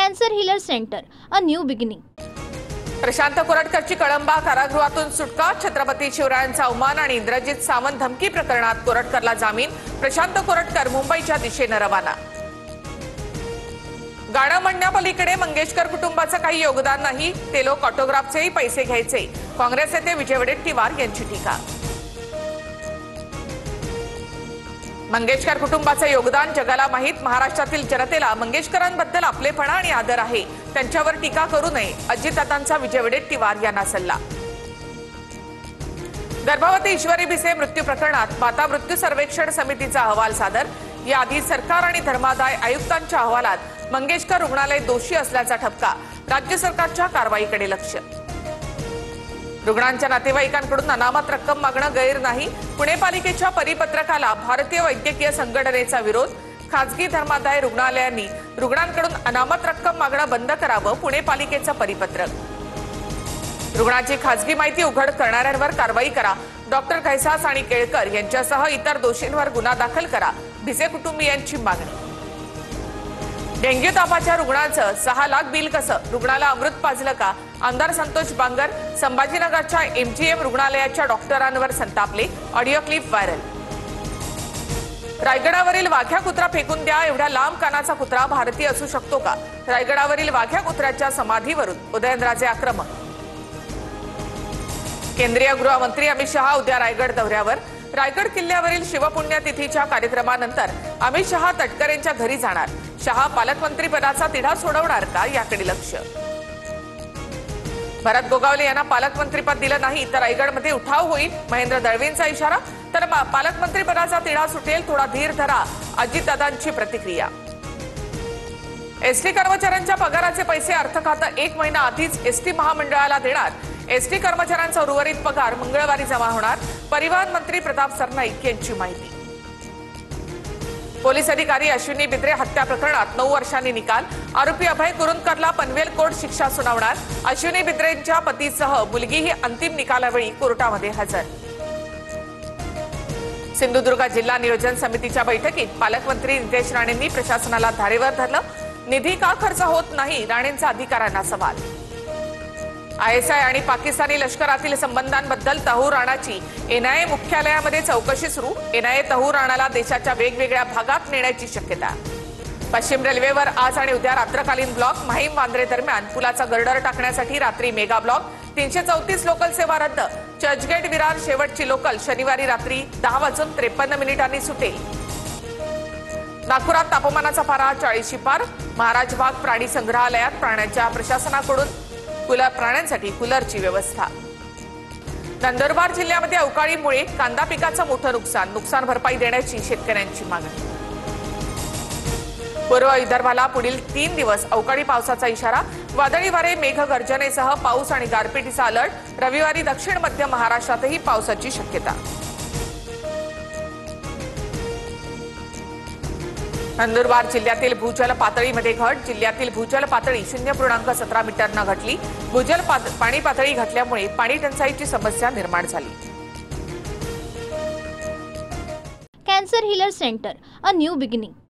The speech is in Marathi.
Cancer healer centre, a new beginning. Prashant कोरटकरची कळंबा कारागृहातून सुटका, छत्रपती शिवरायांचा अवमान आणि इंद्रजित सावंत धमकी प्रकरणात कोरटकरला जामीन. प्रशांत कोरटकर मुंबईच्या दिशेने रवाना. गाणं म्हणण्यापलीकडे मंगेशकर कुटुंबाचं काही योगदान नाही, ते लोक ऑटोग्राफचेही पैसे घ्यायचे. काँग्रेस नेते विजय वडेट्टीवार यांची टीका. मंगेशकर कुटुंबाचं योगदान जगाला माहीत, महाराष्ट्रातील जनतेला मंगेशकरांबद्दल आपलेपणा आणि आदर आहे, त्यांच्यावर टीका करू नये, अजितदादांचा विजय वडेट्टीवार यांना सल्ला. गर्भवती ईश्वरी भिसे मृत्यू प्रकरणात माता मृत्यू सर्वेक्षण समितीचा अहवाल सादर. याआधी सरकार आणि धर्मादाय आयुक्तांच्या अहवालात मंगेशकर रुग्णालय दोषी असल्याचा ठपका. राज्य सरकारच्या कारवाईकडे लक्ष. रुग्णांच्या नातेवाईकांकडून अनामत रक्कम मागणं गैर नाही, पुणे पालिकेच्या परिपत्रकाला भारतीय वैद्यकीय संघटनेचा विरोध. खासगी धर्मादाय रुग्णालयांनी रुग्णांकडून अनामत रक्कम मागणं बंद करावं, पुणे पालिकेचं परिपत्रक. रुग्णाची खासगी माहिती उघड करणाऱ्यांवर कारवाई करा. डॉक्टर कैसास आणि केळकर यांच्यासह इतर दोषींवर गुन्हा दाखल करा, भिसे कुटुंबियांची मागणी. डेंग्यू तापाच्या रुग्णांचं 6 लाख बिल कसं, रुग्णाला अमृत पाजलं का, आमदार संतोष बांगर. संभाजीनगरच्या MGM रुग्णालयाच्या डॉक्टरांवर संतापले, ऑडिओ क्लिप व्हायरल. रायगडावरील वाघ्या कुत्रा फेकून द्या, एवढ्या लांब कानाचा कुत्रा भारतीय असू शकतो का. रायगडावरील वाघ्या कुत्र्याच्या समाधीवरून उदयनराजे आक्रमक. केंद्रीय गृहमंत्री अमित शहा उद्या रायगड दौऱ्यावर. रायगड किल्ल्यावरील शिवपुण्यतिथीच्या कार्यक्रमानंतर अमित शहा तटकरेंच्या घरी जाणार. शहा पालकमंत्री पदाचा तिढा सोडवणार का, याकडे लक्ष. भरत गोगावले यांना पालकमंत्रीपद दिलं नाही तर रायगडमध्ये उठाव होईल, महेंद्र दळवींचा इशारा. तर पालकमंत्री पदाचा तिढा सुटेल, थोडा धीर धरा, अजितदादांची प्रतिक्रिया. एसटी कर्मचाऱ्यांच्या पगाराचे पैसे अर्थ खातं 1 महिना आधीच एसटी महामंडळाला देणार. एसटी कर्मचाऱ्यांचा उर्वरित पगार मंगळवारी जमा होणार. परिवहन मंत्री प्रताप सरनाईक यांची माहिती. पोलीस अधिकारी अश्विनी बिद्रे हत्या प्रकरणात 9 वर्षांनी निकाल. आरोपी अभय कुरुंदकरला पनवेल कोर्ट शिक्षा सुनावणार. अश्विनी बिद्रेंच्या पतीसह मुलगीही अंतिम निकालावेळी कोर्टामध्ये हजर. सिंधुदुर्ग जिल्हा नियोजन समितीच्या बैठकीत पालकमंत्री नितेश राणेंनी प्रशासनाला धारेवर धरलं. निधी का खर्च होत नाही, राणेंचा अधिकाऱ्यांना सवाल. ISI आणि पाकिस्तानी लष्करातील संबंधांबद्दल तहूर राणाची NIA मुख्यालयामध्ये चौकशी सुरू. NIA तहूर राणाला देशाच्या वेगवेगळ्या भागात नेण्याची शक्यता. पश्चिम रेल्वेवर आज आणि उद्या रात्रकालीन ब्लॉक. माहीम वांद्रे दरम्यान पुलाचा गर्डर टाकण्यासाठी रात्री मेगा ब्लॉक. 334 लोकल सेवा रद्द. चर्चगेट विरार शेवटची लोकल शनिवारी रात्री 10:53 सुटेल. नागपुरात तापमानाचा पारा 40शी पार. महाराज बाग प्राणी संग्रहालयात प्राण्यांच्या प्रशासनाकडून प्राण्यांसाठी कूलरची व्यवस्था. नंदुरबार जिल्ह्यामध्ये अवकाळीमुळे कांदा पिकाचं मोठं नुकसान भरपाई देण्याची शेतकऱ्यांची मागणी. पूर्व विदर्भाला पुढील 3 दिवस अवकाळी पावसाचा इशारा. वादळी वारे, मेघगर्जनेसह पाऊस आणि गारपिटीचा अलर्ट. रविवारी दक्षिण मध्य महाराष्ट्रातही पावसाची शक्यता. नंदुरबार जिल्ह्यातील भूजल पातळीमध्ये घट. जिल्ह्यातील भूजल पातळी 0.17 मीटरनं घटली. भूजल पाणी पातळी घटल्यामुळे पाणी टंचाईची समस्या निर्माण झाली. Cancer healer centre, a new beginning.